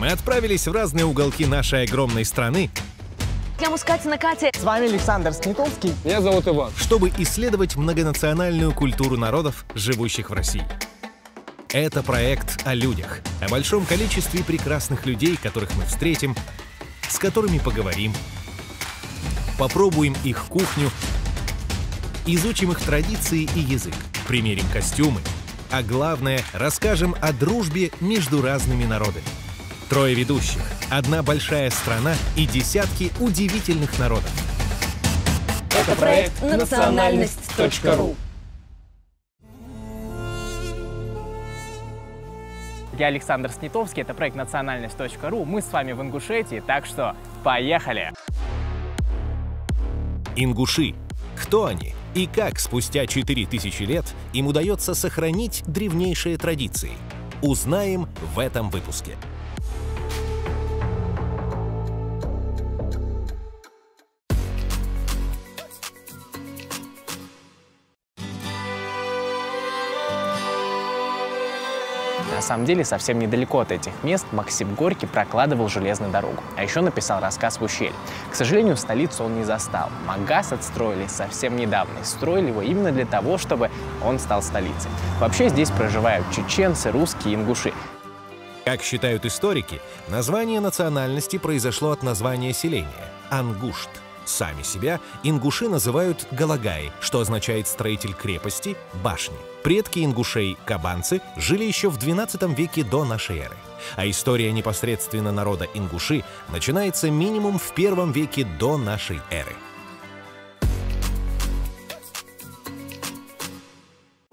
Мы отправились в разные уголки нашей огромной страны, Я Мускатина Катя. С вами Александр Снитовский. Меня зовут Иван. чтобы исследовать многонациональную культуру народов, живущих в России. Это проект о людях, о большом количестве прекрасных людей, которых мы встретим, с которыми поговорим, попробуем их кухню, изучим их традиции и язык, примерим костюмы, а главное, расскажем о дружбе между разными народами. Трое ведущих, одна большая страна и десятки удивительных народов. Это проект национальность.ру. Я Александр Снитовский, это проект национальность.ру. Мы с вами в Ингушетии, так что поехали! Ингуши. Кто они и как спустя 4000 лет им удается сохранить древнейшие традиции? Узнаем в этом выпуске. На самом деле, совсем недалеко от этих мест Максим Горький прокладывал железную дорогу, а еще написал рассказ в ущелье. К сожалению, столицу он не застал. Магаз отстроили совсем недавно, и строили его именно для того, чтобы он стал столицей. Вообще здесь проживают чеченцы, русские и ингуши. Как считают историки, название национальности произошло от названия селения – Ангушт. Сами себя ингуши называют Галагаи, что означает «строитель крепости», «башни». Предки ингушей, кабанцы, жили еще в XII веке до нашей эры. А история непосредственно народа ингуши начинается минимум в I веке до нашей эры.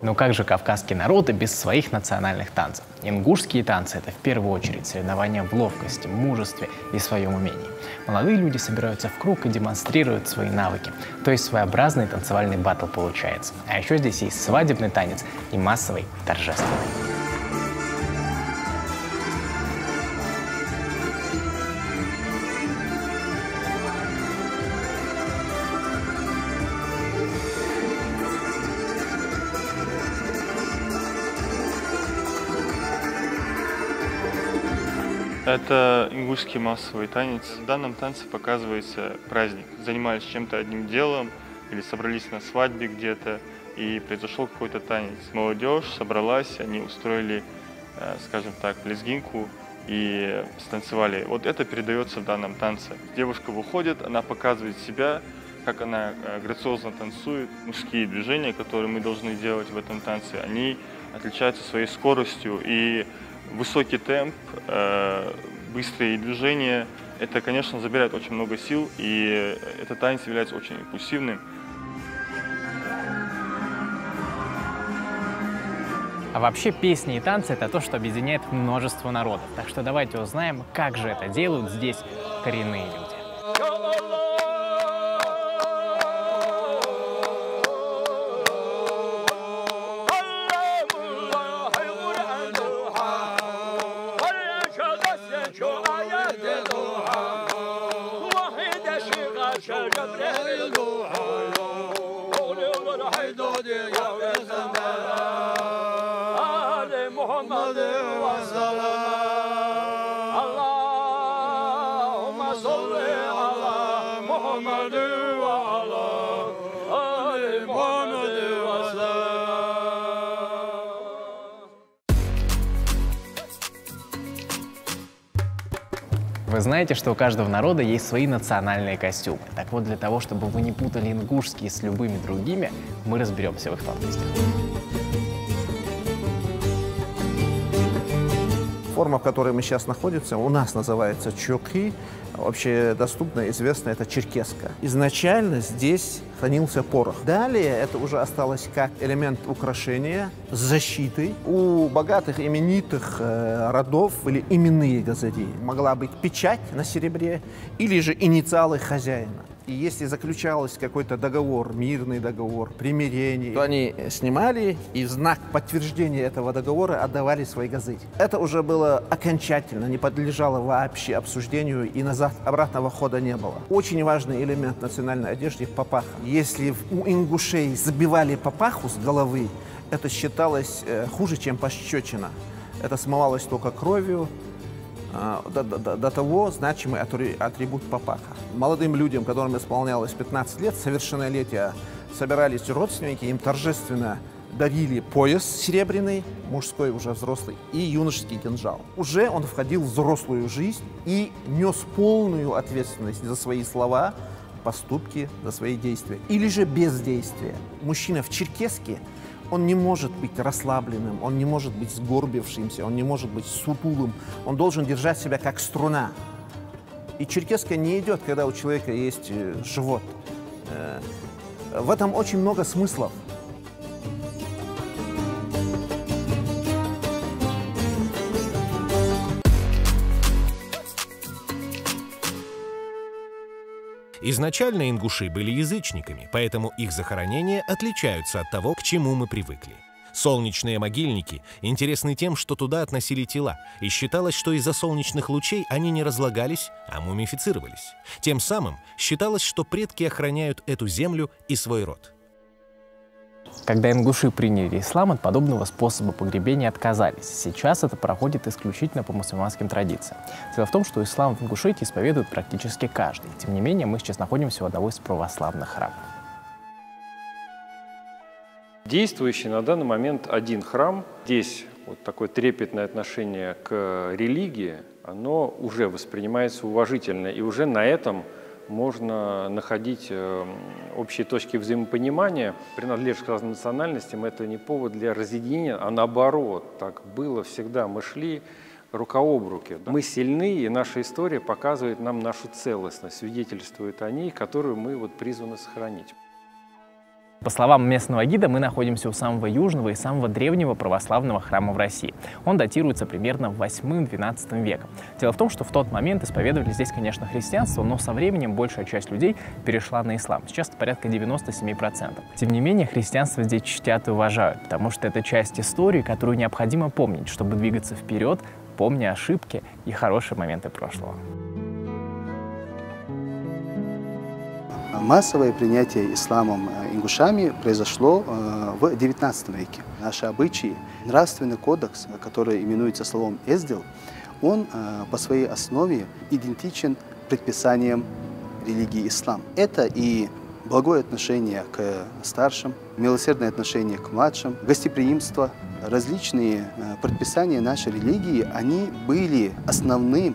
Но как же кавказские народы без своих национальных танцев? Ингушские танцы – это в первую очередь соревнования в ловкости, мужестве и своем умении. Молодые люди собираются в круг и демонстрируют свои навыки. То есть своеобразный танцевальный баттл получается. А еще здесь есть свадебный танец и массовый торжественный. Это ингушский массовый танец. В данном танце показывается праздник. Занимались чем-то одним делом или собрались на свадьбе где-то, и произошел какой-то танец. Молодежь собралась, они устроили, скажем так, лезгинку и станцевали. Вот это передается в данном танце. Девушка выходит, она показывает себя, как она грациозно танцует. Мужские движения, которые мы должны делать в этом танце, они отличаются своей скоростью, и высокий темп, быстрые движения, это, конечно, забирает очень много сил, и этот танец является очень импульсивным. А вообще песни и танцы – это то, что объединяет множество народов. Так что давайте узнаем, как же это делают здесь коренные люди. Вы знаете, что у каждого народа есть свои национальные костюмы. Так вот, для того, чтобы вы не путали ингушские с любыми другими, мы разберемся в их тонкостях. Форма, в которой мы сейчас находимся, у нас называется чокы. Вообще доступно, известно, это черкеска. Изначально здесь хранился порох. Далее это уже осталось как элемент украшения с защитой. У богатых, именитых родов были именные газади. Могла быть печать на серебре или же инициалы хозяина. И если заключался какой-то договор, мирный договор, примирение, то они снимали и в знак подтверждения этого договора отдавали свои газеты. Это уже было окончательно, не подлежало вообще обсуждению, и назад обратного хода не было. Очень важный элемент национальной одежды – папаха. Если у ингушей забивали папаху с головы, это считалось хуже, чем пощечина. Это смывалось только кровью, до того значимый атрибут папаха. Молодым людям, которым исполнялось 15 лет, совершеннолетия, собирались родственники, им торжественно дарили пояс серебряный, мужской уже взрослый, и юношеский кинжал. Уже он входил в взрослую жизнь и нес полную ответственность за свои слова, поступки, за свои действия. Или же бездействие. Мужчина в черкеске, он не может быть расслабленным, он не может быть сгорбившимся, он не может быть сутулым. Он должен держать себя как струна. И черкеска не идет, когда у человека есть живот. В этом очень много смыслов. Изначально ингуши были язычниками, поэтому их захоронения отличаются от того, к чему мы привыкли. Солнечные могильники интересны тем, что туда относили тела, и считалось, что из-за солнечных лучей они не разлагались, а мумифицировались. Тем самым считалось, что предки охраняют эту землю и свой род. Когда ингуши приняли ислам, от подобного способа погребения отказались. Сейчас это проходит исключительно по мусульманским традициям. Дело в том, что ислам в Ингушетии исповедует практически каждый. Тем не менее, мы сейчас находимся у одного из православных храмов. Действующий на данный момент один храм. Здесь вот такое трепетное отношение к религии, оно уже воспринимается уважительно, и уже на этом можно находить общие точки взаимопонимания. Принадлежность к разным национальностям – это не повод для разъединения, а наоборот. Так было всегда. Мы шли рука об руки. Мы сильны, и наша история показывает нам нашу целостность, свидетельствует о ней, которую мы вот призваны сохранить. По словам местного гида, мы находимся у самого южного и самого древнего православного храма в России. Он датируется примерно 8-12 веком. Дело в том, что в тот момент исповедовали здесь, конечно, христианство, но со временем большая часть людей перешла на ислам. Сейчас это порядка 97%. Тем не менее, христианство здесь чтят и уважают, потому что это часть истории, которую необходимо помнить, чтобы двигаться вперед, помня ошибки и хорошие моменты прошлого. Массовое принятие исламом ингушами произошло в XIX веке. Наши обычаи, нравственный кодекс, который именуется словом «эздил», он по своей основе идентичен предписаниям религии ислам. Это и благое отношение к старшим, милосердное отношение к младшим, гостеприимство. Различные предписания нашей религии, они были основным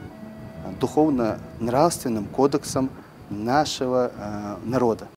духовно-нравственным кодексом нашего народа.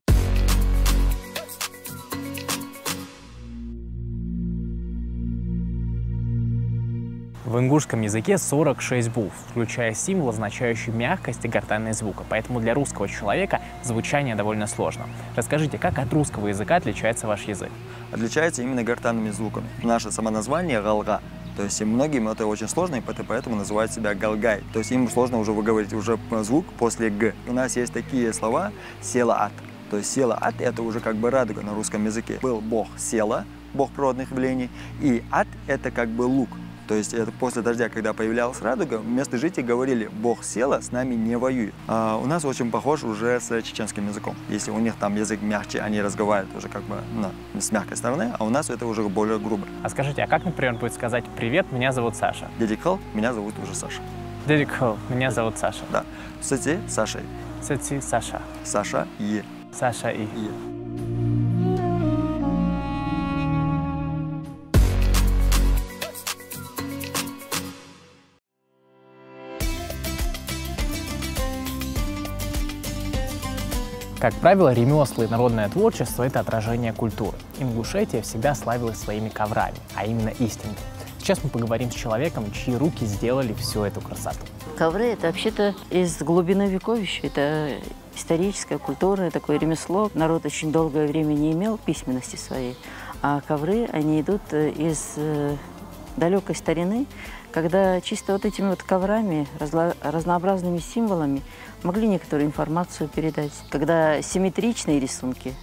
В ингушском языке 46 букв, включая символ, означающий мягкость и гортанность звука, поэтому для русского человека звучание довольно сложно. Расскажите, как от русского языка отличается ваш язык? Отличается именно гортанными звуками. Наше самоназвание – галга. То есть многим это очень сложно, и поэтому называют себя галгай. То есть им сложно уже выговорить уже звук после г. У нас есть такие слова села-ат. То есть села-ат – это уже как бы радуга на русском языке. Был бог села, бог природных явлений, и ат – это как бы лук. То есть это после дождя, когда появлялась радуга, местные жители говорили: «Бог села, с нами не воюет». У нас очень похож уже с чеченским языком. Если у них там язык мягче, они разговаривают уже как бы с мягкой стороны, а у нас это уже более грубо. А скажите, а как, например, будет сказать: «Привет, меня зовут Саша»? Дедикхал, меня зовут уже Саша. Дедикхал, меня зовут Саша. Да. Сати, Саша. Сати, Саша. Саша и. Саша и. Как правило, ремесла и народное творчество – это отражение культуры. Ингушетия всегда славилась своими коврами, а именно истинными. Сейчас мы поговорим с человеком, чьи руки сделали всю эту красоту. Ковры – это вообще-то из глубины вековища, это историческое, культурное такое ремесло. Народ очень долгое время не имел письменности своей, а ковры, они идут из далекой старины, когда чисто вот этими вот коврами, разнообразными символами могли некоторую информацию передать. Когда симметричные рисунки,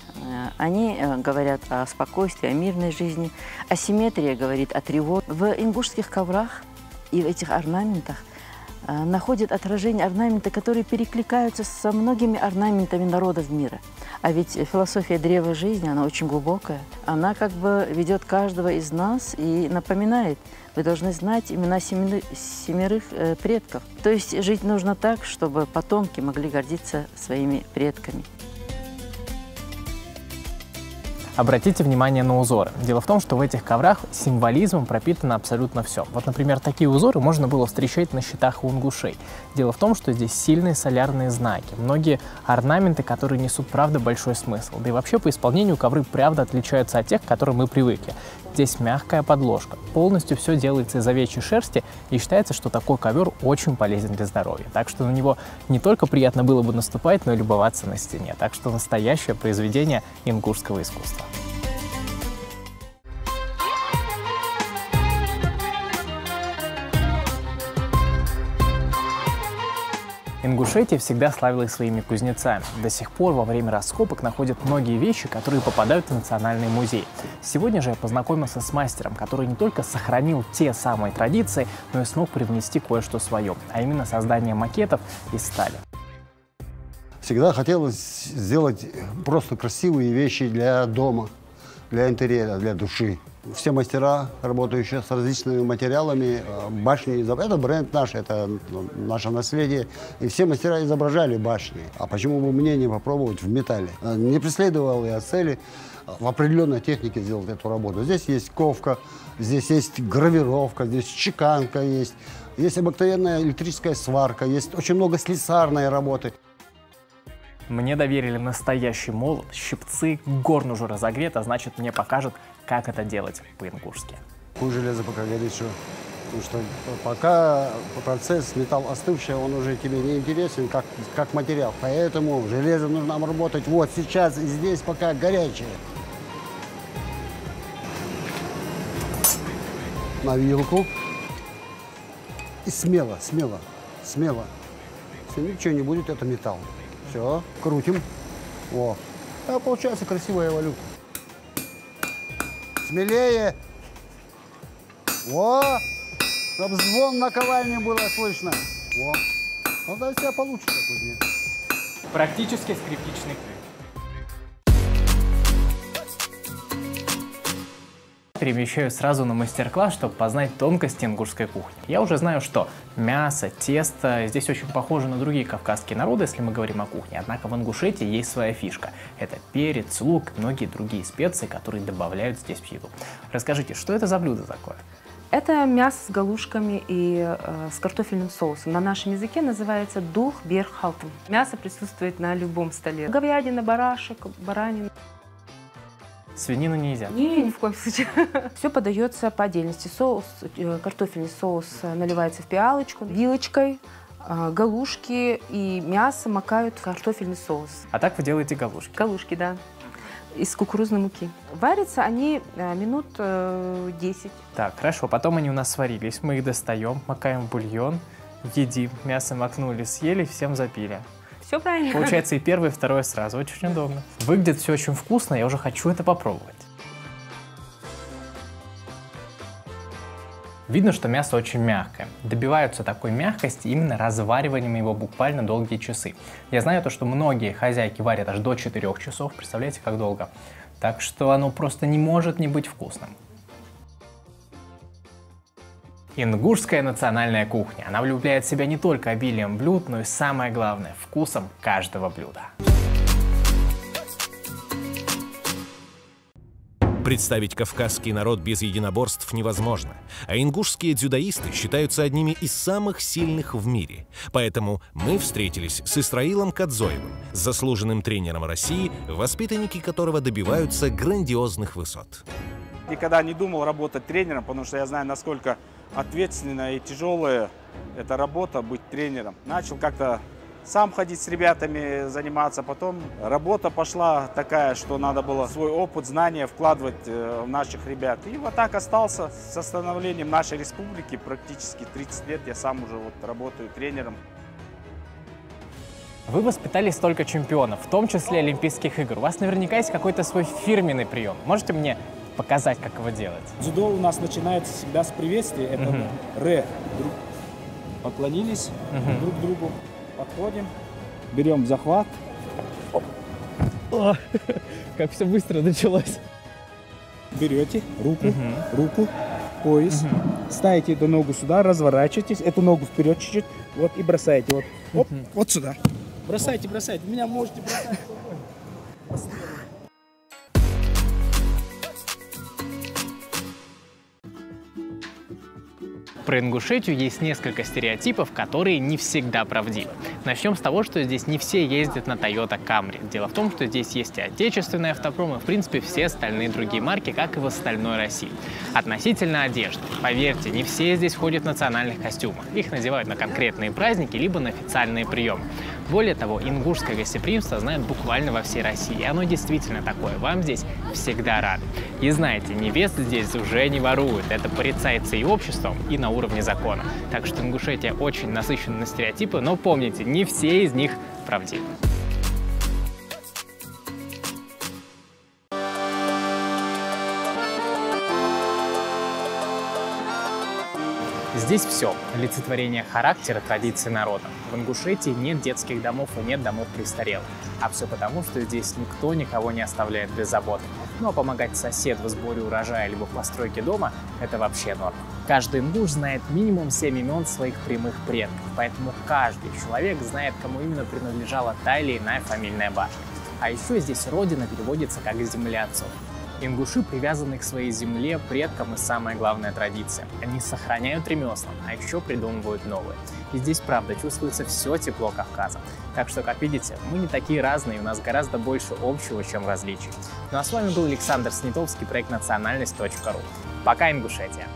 они говорят о спокойствии, о мирной жизни. Асимметрия говорит о тревоге. В ингушских коврах и в этих орнаментах находят отражение орнамента, которые перекликаются со многими орнаментами народов мира. А ведь философия древа жизни, она очень глубокая. Она как бы ведет каждого из нас и напоминает: вы должны знать имена семерых предков. То есть жить нужно так, чтобы потомки могли гордиться своими предками. Обратите внимание на узоры. Дело в том, что в этих коврах символизмом пропитано абсолютно все. Вот, например, такие узоры можно было встречать на щитах у ингушей. Дело в том, что здесь сильные солярные знаки, многие орнаменты, которые несут, правда, большой смысл. Да и вообще по исполнению ковры, правда, отличаются от тех, к которым мы привыкли. Здесь мягкая подложка, полностью все делается из овечьей шерсти, и считается, что такой ковер очень полезен для здоровья. Так что на него не только приятно было бы наступать, но и любоваться на стене. Так что настоящее произведение ингушского искусства. Ингушетия всегда славилась своими кузнецами. До сих пор во время раскопок находят многие вещи, которые попадают в Национальный музей. Сегодня же я познакомился с мастером, который не только сохранил те самые традиции, но и смог привнести кое-что свое, а именно создание макетов из стали. Всегда хотелось сделать просто красивые вещи для дома, для интерьера, для души. Все мастера, работающие с различными материалами, башни, это бренд наш, это наше наследие. И все мастера изображали башни. А почему бы мне не попробовать в металле? Не преследовал я цели в определенной технике сделать эту работу. Здесь есть ковка, здесь есть гравировка, здесь чеканка есть. Есть обыкновенная электрическая сварка, есть очень много слесарной работы. Мне доверили настоящий молот, щипцы, горн уже разогрет, а значит, мне покажут, как это делать по-ингушски. Железо пока горит, потому что пока процесс металл остывший, он уже тебе не интересен как материал. Поэтому железо нужно обработать вот сейчас и здесь, пока горячее. На вилку. И смело. Если ничего не будет, это металл. Все, крутим. О, а получается красивая валюта. Смелее. О, чтобы звон наковальни было слышно. О, ну да, у тебя получится кузнец. Практически скрипичный крик. Перемещаюсь сразу на мастер-класс, чтобы познать тонкости ингушской кухни. Я уже знаю, что мясо, тесто здесь очень похоже на другие кавказские народы, если мы говорим о кухне. Однако в Ингушетии есть своя фишка. Это перец, лук и многие другие специи, которые добавляют здесь в еду. Расскажите, что это за блюдо такое? Это мясо с галушками и с картофельным соусом. На нашем языке называется дух берхалтен. Мясо присутствует на любом столе. Говядина, барашек, баранина. Свинину не едят? Не, ни в коем случае. Все подается по отдельности. Соус, картофельный соус наливается в пиалочку, вилочкой, галушки и мясо макают в картофельный соус. А так вы делаете галушки? Галушки, да. Из кукурузной муки. Варятся они минут 10. Так, хорошо. Потом они у нас сварились. Мы их достаем, макаем в бульон, едим. Мясо макнули, съели, всем запили. Все правильно. Получается и первое, и второе сразу. Очень удобно. Выглядит все очень вкусно, я уже хочу это попробовать. Видно, что мясо очень мягкое. Добиваются такой мягкости именно развариванием его буквально долгие часы. Я знаю то, что многие хозяйки варят аж до 4 часов. Представляете, как долго? Так что оно просто не может не быть вкусным. Ингушская национальная кухня. Она влюбляет в себя не только обилием блюд, но и самое главное – вкусом каждого блюда. Представить кавказский народ без единоборств невозможно, а ингушские дзюдоисты считаются одними из самых сильных в мире. Поэтому мы встретились с Исраилом Кадзоевым, заслуженным тренером России, воспитанники которого добиваются грандиозных высот. Никогда не думал работать тренером, потому что я знаю, насколько ответственная и тяжелая эта работа, быть тренером. Начал как-то сам ходить с ребятами, заниматься. Потом работа пошла такая, что надо было свой опыт, знания вкладывать в наших ребят. И вот так остался с становлением нашей республики. Практически 30 лет я сам уже вот работаю тренером. Вы воспитали столько чемпионов, в том числе Олимпийских игр. У вас наверняка есть какой-то свой фирменный прием. Можете мне показать, как его делать? Дзюдо у нас начинается всегда с приветствия. Это ре. поклонились друг другу, подходим, берем захват. О, как все быстро началось. Берете руку, пояс, ставите эту ногу сюда, разворачиваетесь, эту ногу вперед чуть-чуть, вот, и бросаете, вот, оп, вот сюда. Бросайте, меня можете бросать. Про Ингушетию есть несколько стереотипов, которые не всегда правдивы. Начнем с того, что здесь не все ездят на Toyota Camry. Дело в том, что здесь есть и отечественные автопромы, в принципе, все остальные другие марки, как и в остальной России. Относительно одежды. Поверьте, не все здесь ходят в национальных костюмах. Их надевают на конкретные праздники, либо на официальные приемы. Более того, ингушское гостеприимство знают буквально во всей России. И оно действительно такое. Вам здесь всегда рады. И знаете, невест здесь уже не воруют. Это порицается и обществом, и на уровне закона. Так что Ингушетия очень насыщена на стереотипы, но помните, не все из них правдивы. Здесь все. Олицетворение характера, традиций народа. В Ингушетии нет детских домов и нет домов престарелых. А все потому, что здесь никто никого не оставляет без заботы. Ну а помогать соседу в сборе урожая либо в постройке дома – это вообще норма. Каждый ингуш знает минимум 7 имен своих прямых предков, поэтому каждый человек знает, кому именно принадлежала та или иная фамильная башня. А еще здесь родина переводится как «земля отцов». Ингуши привязаны к своей земле, предкам, и самая главная традиция. Они сохраняют ремесла, а еще придумывают новые. И здесь, правда, чувствуется все тепло Кавказа. Так что, как видите, мы не такие разные, у нас гораздо больше общего, чем различий. Ну а с вами был Александр Снитовский, проект национальность.ру. Пока, Ингушетия!